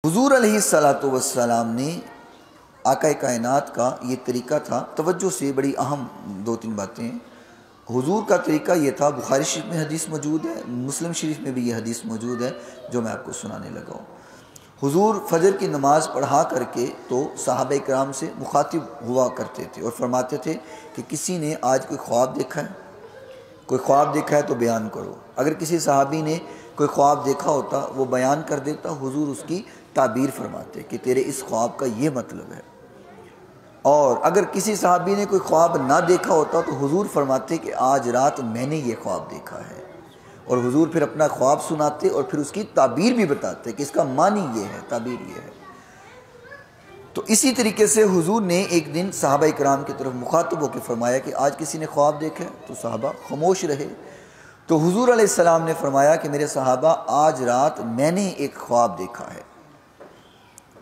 حضور علیہ الصلوۃ والسلام نے آقا کائنات کا یہ طریقہ تھا، توجہ سے بڑی اہم دو تین باتیں ہیں۔ حضور کا طریقہ یہ تھا، بخاری شریف میں حدیث موجود ہے، مسلم شریف میں بھی یہ حدیث موجود ہے جو میں آپ کو سنانے لگا ہوں۔ حضور فجر کی نماز پڑھا کر کے تو صحابہ کرام سے مخاطب ہوا کرتے تھے اور فرماتے تھے کہ کسی نے آج کوئی خواب دیکھا ہے؟ کوئی خواب دیکھا ہے تو بیان کرو۔ اگر کسی صحابی نے کوئی خواب دیکھا ہوتا وہ بیان کر دیتا، حضور اس کی تعبیر فرماتے کہ تیرے اس خواب کا یہ مطلب ہے۔ اور اگر کسی صحابی نے کوئی خواب نہ دیکھا ہوتا تو حضور فرماتے کہ آج رات میں نے یہ خواب دیکھا ہے، اور حضور پھر اپنا خواب سناتے اور پھر اس کی تعبیر بھی بتاتے کہ اس کا معنی یہ ہے، تعبیر یہ ہے۔ تو اسی طریقے سے حضور نے ایک دن صحابہ کرام کی طرف مخاطب ہو کے فرمایا کہ آج کسی نے خواب دیکھا ہے؟ تو صحابہ خاموش رہے۔ تو حضور علیہ السلام نے فرمایا کہ میرے صحابہ، آج رات میں نے ایک خواب دیکھا ہے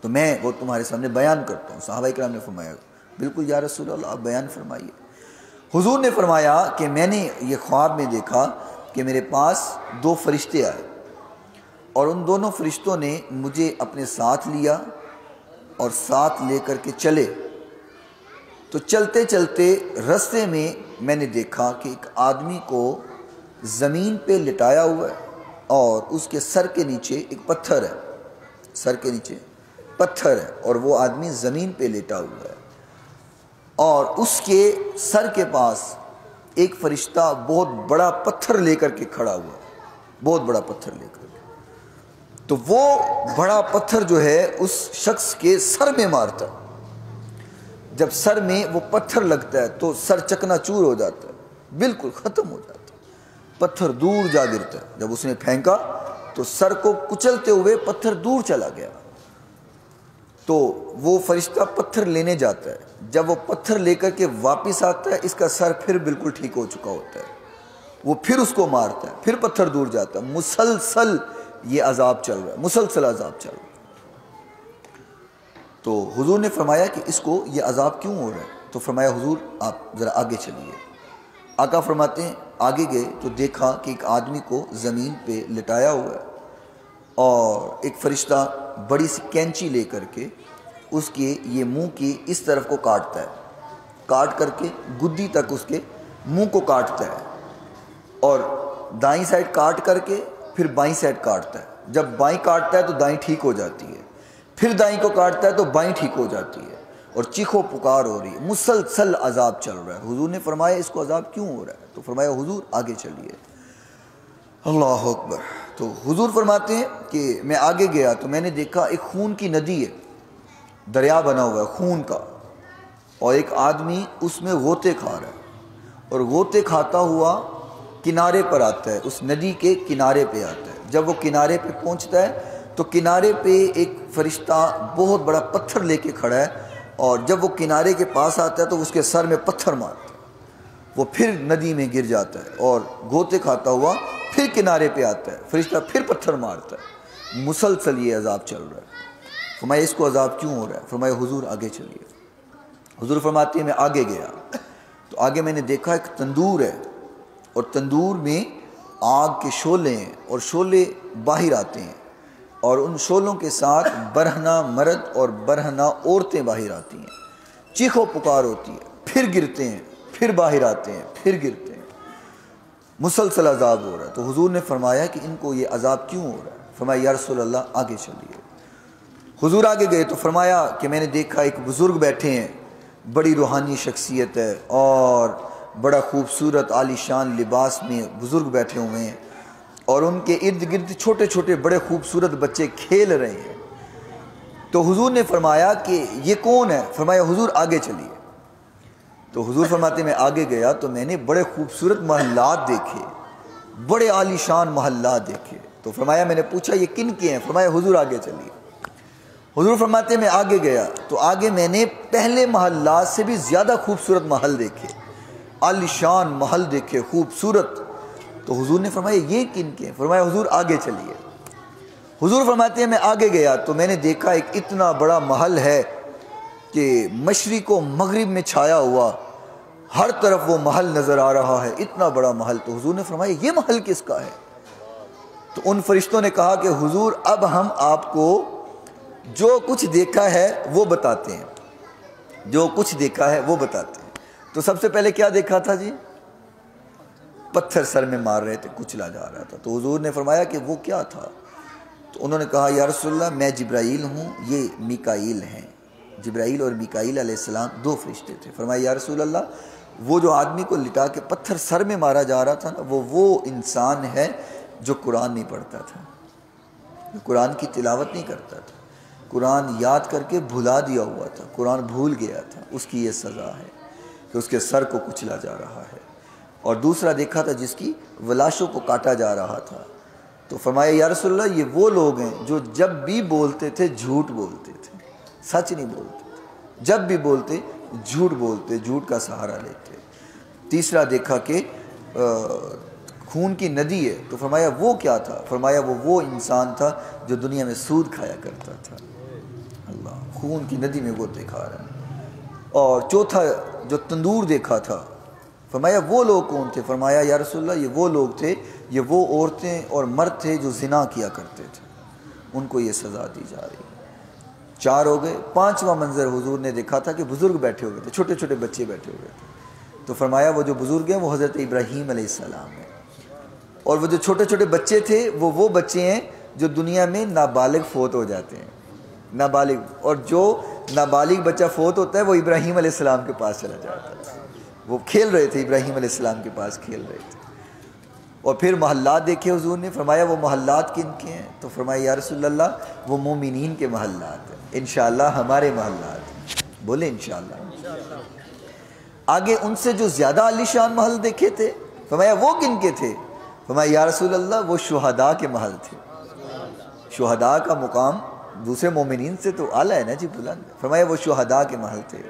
تو میں وہ تمہارے سامنے بیان کرتا ہوں۔ صحابہ کرام نے فرمایا بالکل یا رسول اللہ، آپ بیان فرمائیے۔ حضور نے فرمایا کہ میں نے یہ خواب میں دیکھا کہ میرے پاس دو فرشتے آئے اور ان دونوں فرشتوں نے مجھے اپنے ساتھ لیا اور ساتھ لے کر کے چلے۔ تو چلتے چلتے رستے میں نے دیکھا کہ ایک آدمی کو زمین پہ لٹایا ہوا ہے اور اس کے سر کے نیچے ایک پتھر ہے، سر کے نیچے پتھر ہے اور وہ آدمی زمین پہ لیٹا ہوا ہے، اور اس کے سر کے پاس ایک فرشتہ بہت بڑا پتھر لے کر کے کھڑا ہوا ہے، بہت بڑا پتھر لے کر کے۔ تو وہ بڑا پتھر جو ہے اس شخص کے سر میں مارتا ہے۔ جب سر میں وہ پتھر لگتا ہے تو سر چکنا چور ہو جاتا ہے، بالکل ختم ہو جاتا ہے، پتھر دور جا گرتا ہے۔ جب اس نے پھینکا تو سر کو کچلتے ہوئے پتھر دور چلا گیا۔ تو وہ فرشتہ پتھر لینے جاتا ہے، جب وہ پتھر لے کر کے واپس آتا ہے اس کا سر پھر بالکل ٹھیک ہو چکا ہوتا ہے، وہ پھر اس کو مارتا ہے، پھر پتھر دور جاتا ہے۔ مسلسل یہ عذاب چل رہا ہے، مسلسل عذاب چل رہا ہے۔ تو حضور نے فرمایا کہ اس کو یہ عذاب کیوں ہو رہا ہے؟ تو فرمایا حضور آپ ذرا آگے چلیے۔ آقا فرماتے ہیں آگے گئے تو دیکھا کہ ایک آدمی کو زمین پہ لٹایا ہوا ہے اور ایک فرشتہ بڑی سی کینچی لے کر کے اس کے یہ منہ کی اس طرف کو کاٹتا ہے، کاٹ کر کے گدی تک اس کے منہ کو کاٹتا ہے، اور دائیں سائڈ کاٹ کر کے پھر بائیں سائڈ کاٹتا ہے۔ جب بائیں کاٹتا ہے تو دائیں ٹھیک ہو جاتی ہے، پھر دائیں کو کاٹتا ہے تو بائیں ٹھیک ہو جاتی ہے، اور چیخو پکار ہو رہی ہے، مسلسل عذاب چل رہا ہے۔ حضور نے فرمایا اس کو عذاب کیوں ہو رہا ہے؟ تو فرمایا حضور آگے چلیے۔ اللہ اکبر۔ تو حضور فرماتے ہیں کہ میں آگے گیا تو میں نے دیکھا ایک خون کی ندی ہے، دریا بنا ہوا ہے خون کا، اور ایک آدمی اس میں غوطے کھا رہا ہے، اور غوطے کھاتا ہوا کنارے پر آتا ہے، اس ندی کے کنارے پہ آتا ہے۔ جب وہ کنارے پہ پہنچتا ہے تو کنارے پہ ایک فرشتہ بہت بڑا پتھر لے کے کھڑا ہے، اور جب وہ کنارے کے پاس آتا ہے تو اس کے سر میں پتھر مارتا ہے، وہ پھر ندی میں گر جاتا ہے اور غوطے کھاتا ہوا پھر کنارے پہ آتا ہے، فرشتہ پھر پتھر مارتا ہے، مسلسل یہ عذاب چل رہا ہے۔ فرمایا اس کو عذاب کیوں ہو رہا ہے؟ فرمایا حضور آگے چلیے۔ حضور فرماتے ہیں میں آگے گیا تو آگے میں نے دیکھا ایک تندور ہے، اور تندور میں آگ کے شعلے ہیں اور شعلے باہر آتے ہیں، اور ان شعلوں کے ساتھ برہنہ مرد اور برہنہ عورتیں باہر آتی ہیں، چیخو پکار ہوتی ہے، پھر گرتے ہیں، پھر باہر آتے ہیں، پھر گرتے ہیں، مسلسل عذاب ہو رہا ہے۔ تو حضور نے فرمایا کہ ان کو یہ عذاب کیوں ہو رہا ہے؟ فرمایا یا رسول اللہ آگے چلیے۔ حضور آگے گئے تو فرمایا کہ میں نے دیکھا ایک بزرگ بیٹھے ہیں، بڑی روحانی شخصیت ہے اور بڑا خوبصورت عالی شان لباس میں بزرگ بیٹھے ہوئے ہیں، اور ان کے ارد گرد چھوٹے چھوٹے بڑے خوبصورت بچے کھیل رہے ہیں۔ تو حضور نے فرمایا کہ یہ کون ہے؟ فرمایا حضور آگے چلیے۔ تو حضور فرماتے میں آگے گیا تو میں نے بڑے خوبصورت محلات دیکھے، بڑے عالی شان محلات دیکھے۔ تو فرمایا میں نے پوچھا یہ کن کے ہیں؟ فرمایا حضور آگے چلیے۔ حضور فرماتے میں آگے گیا تو آگے میں نے پہلے محلات سے بھی زیادہ خوبصورت محل دیکھے، عالی شان محل دیکھے، خوبصورت۔ تو حضور نے فرمایا یہ کن کے ہیں؟ فرمایا حضور آگے چلیے۔ حضور فرماتے ہیں میں آگے گیا تو میں نے دیکھا ایک اتنا بڑا محل ہے کہ مشرق و مغرب میں چھایا ہوا، ہر طرف وہ محل نظر آ رہا ہے، اتنا بڑا محل۔ تو حضور نے فرمایا یہ محل کس کا ہے؟ تو ان فرشتوں نے کہا کہ حضور اب ہم آپ کو جو کچھ دیکھا ہے وہ بتاتے ہیں، جو کچھ دیکھا ہے وہ بتاتے ہیں۔ تو سب سے پہلے کیا دیکھا تھا جی؟ پتھر سر میں مار رہے تھے، کچلا جا رہا تھا۔ تو حضور نے فرمایا کہ وہ کیا تھا؟ تو انہوں نے کہا یا رسول اللہ میں جبرائیل ہوں، یہ میکائیل ہیں۔ جبرائیل اور میکائیل علیہ السلام دو فرشتے تھے۔ فرمایا یا رسول اللہ وہ جو آدمی کو لٹا کے پتھر سر میں مارا جا رہا تھا نا، وہ انسان ہے جو قرآن نہیں پڑھتا تھا، جو قرآن کی تلاوت نہیں کرتا تھا، قرآن یاد کر کے بھلا دیا ہوا تھا، قرآن بھول گیا تھا، اس کی یہ سزا ہے کہ اس کے سر کو کچلا جا رہا ہے۔ اور دوسرا دیکھا تھا جس کی لاشوں کو کاٹا جا رہا تھا۔ تو فرمایا یا رسول اللہ یہ وہ لوگ ہیں جو جب بھی بولتے تھے جھوٹ بولتے تھے، سچ نہیں بولتے تھے، جب بھی بولتے جھوٹ بولتے، جھوٹ کا سہارا لیتے۔ تیسرا دیکھا کہ خون کی ندی ہے۔ تو فرمایا وہ کیا تھا؟ فرمایا وہ انسان تھا جو دنیا میں سود کھایا کرتا تھا۔ اللہ، خون کی ندی میں وہ دیکھا رہا ہے۔ اور چوتھا جو تندور دیکھا تھا، فرمایا وہ لوگ کون تھے؟ فرمایا یا رسول اللہ یہ وہ لوگ تھے، یہ وہ عورتیں اور مرد تھے جو زنا کیا کرتے تھے، ان کو یہ سزا دی جا رہی ہے۔ 4 ہو گئے۔ 5واں منظر حضور نے دیکھا تھا کہ بزرگ بیٹھے ہوئے تھے، چھوٹے چھوٹے بچے بیٹھے ہوئے تھے۔ تو فرمایا وہ جو بزرگ ہیں وہ حضرت ابراہیم علیہ السلام ہیں، اور وہ جو چھوٹے چھوٹے بچے تھے وہ بچے ہیں جو دنیا میں نابالغ فوت ہو جاتے ہیں، نابالغ، اور جو نابالغ بچہ فوت ہوتا ہے وہ ابراہیم علیہ السلام کے پاس چلا جاتا ہے۔ وہ کھیل رہے تھے، ابراہیم علیہ السلام کے پاس کھیل رہے تھے۔ اور پھر محلات دیکھے حضور نے۔ فرمایا وہ محلات کن کے ہیں؟ تو فرمایا یا رسول اللہ وہ مومنین کے محلات ہیں، انشاءاللہ ہمارے محلات ہیں، بولے انشاءاللہ۔ آگے ان سے جو زیادہ عالی شان محل دیکھے تھے، فرمایا وہ کن کے تھے؟ فرمایا یا رسول اللہ وہ شہداء کے محل تھے۔ شہداء کا مقام دوسرے مومنین سے تو اعلیٰ ہے نا جی، بلند۔ فرمایا وہ شہداء کے محل تھے۔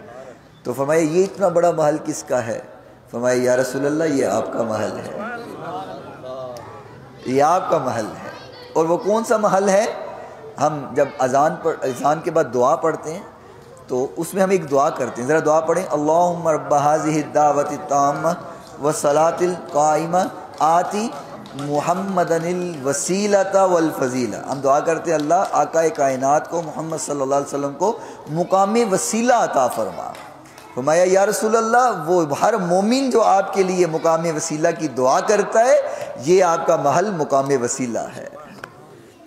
تو فرمایا یہ اتنا بڑا محل کس کا ہے؟ فرمایا یا رسول اللہ یہ آپ کا محل ہے، یہ آپ کا محل ہے۔ اور وہ کون سا محل ہے؟ ہم جب اذان کے بعد دعا پڑھتے ہیں تو اس میں ہم ایک دعا کرتے ہیں، ذرا دعا پڑھیں۔ اللہم رب هذه الدعوۃ التامہ والصلاۃ القائمہ آتی محمدن الوسیلۃ والفضیلہ۔ ہم دعا کرتے ہیں اللہ آقا کائنات کو، محمد صلی اللہ علیہ وسلم کو مقام وسیلہ عطا فرما۔ فرمایا یا رسول اللہ وہ ہر مومن جو آپ کے لیے مقام وسیلہ کی دعا کرتا ہے، یہ آپ کا محل مقام وسیلہ ہے۔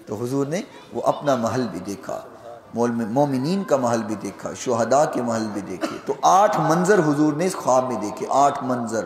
تو حضور نے وہ اپنا محل بھی دیکھا، مومنین کا محل بھی دیکھا، شہداء کے محل بھی دیکھے۔ تو 8 منظر حضور نے اس خواب میں دیکھے، 8 منظر۔